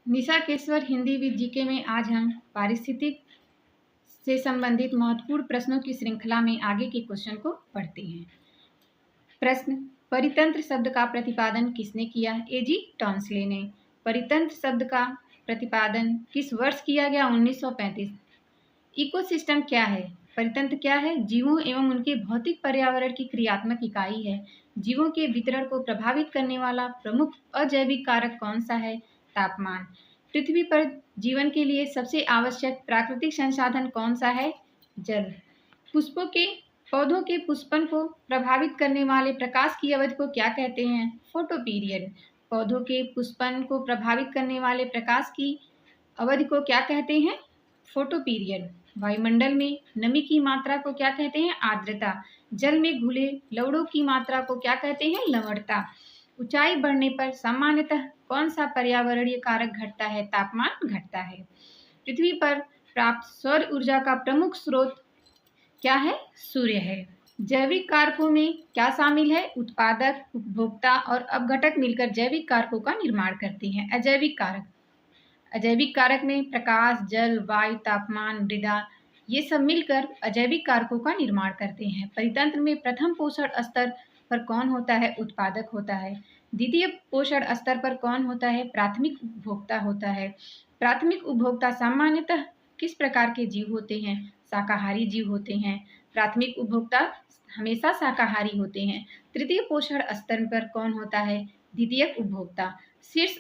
Nisha केसवर Hindi with GK में आज हम पारिस्थितिक से संबंधित महत्वपूर्ण प्रश्नों की श्रृंखला में आगे के क्वेश्चन को पढ़ते हैं। प्रश्न, परितंत्र शब्द का प्रतिपादन किसने किया? एजी टॉन्सले ने। परितंत्र शब्द का प्रतिपादन किस वर्ष किया गया? 1935। इकोसिस्टम क्या है? परितंत्र क्या है? जीवों एवं उनके भौतिक पर्यावरण की क्रियात्मक इकाई है। जीवों के वितरण को प्रभावित करने वाला प्रमुख अजैविक कारक कौन सा है? तापमान। पृथ्वी पर जीवन के लिए सबसे आवश्यक प्राकृतिक संसाधन कौन सा है? जल। पौधों के पुष्पन को प्रभावित करने वाले प्रकाश की अवधि को क्या कहते हैं? फोटोपीरियड। पौधों के पुष्पन को प्रभावित करने वाले प्रकाश की अवधि को क्या कहते हैं? फोटोपीरियड। वायुमंडल में नमी की मात्रा को क्या कहते हैं? आर्द्रता। जल में घुले लवणों की मात्रा को क्या कहते हैं? लवणता। ऊंचाई बढ़ने पर सामान्यतः कौन सा पर्यावरणीय कारक घटता है? तापमान घटता है। पृथ्वी पर प्राप्त सौर ऊर्जा का प्रमुख स्रोत क्या है? सूर्य है। जैविक कारकों में क्या शामिल है? उत्पादक, उपभोक्ता और अपघटक मिलकर जैविक कारकों का निर्माण करते हैं। अजैविक कारक में प्रकाश, जल, वायु, तापमान, मृदा ये सब मिलकर अजैविक कारकों का निर्माण करते हैं। परितंत्र में प्रथम पोषण स्तर पर कौन होता है? उत्पादक होता है। द्वितीय पोषण स्तर पर कौन होता है? प्राथमिक उपभोक्ता होता है। प्राथमिक उपभोक्ता सामान्यतः किस प्रकार के जीव होते हैं? शाकाहारी जीव होते हैं। प्राथमिक उपभोक्ता हमेशा शाकाहारी होते हैं। तृतीय पोषण स्तर पर कौन होता है? द्वितीयक उपभोक्ता। शीर्ष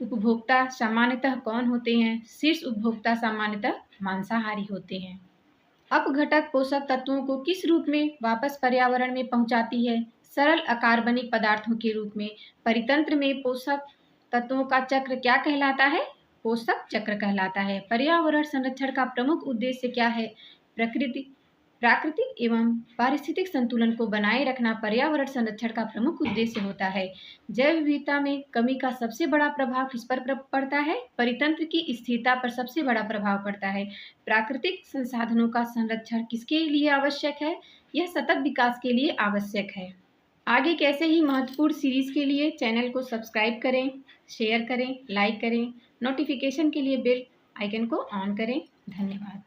उपभोक्ता सामान्यतः कौन होते हैं? शीर्ष उपभोक्ता सामान्यतः मांसाहारी होते हैं। अपघटक पोषक तत्वों को किस रूप में वापस पर्यावरण में पहुंचाती है? सरल अकार्बनिक पदार्थों के रूप में। परितंत्र में पोषक तत्वों का चक्र क्या कहलाता है? पोषक चक्र कहलाता है। पर्यावरण संरक्षण का प्रमुख उद्देश्य क्या है? प्राकृतिक एवं पारिस्थितिक संतुलन को बनाए रखना पर्यावरण संरक्षण का प्रमुख उद्देश्य होता है। जैव विविधता में कमी का सबसे बड़ा प्रभाव किस पर पड़ता है? परितंत्र की स्थिरता पर सबसे बड़ा प्रभाव पड़ता है। प्राकृतिक संसाधनों का संरक्षण किसके लिए आवश्यक है? यह सतत विकास के लिए आवश्यक है। आगे कैसे ही महत्वपूर्ण सीरीज के लिए चैनल को सब्सक्राइब करें, शेयर करें, लाइक करें, नोटिफिकेशन के लिए बेल आइकन को ऑन करें। धन्यवाद।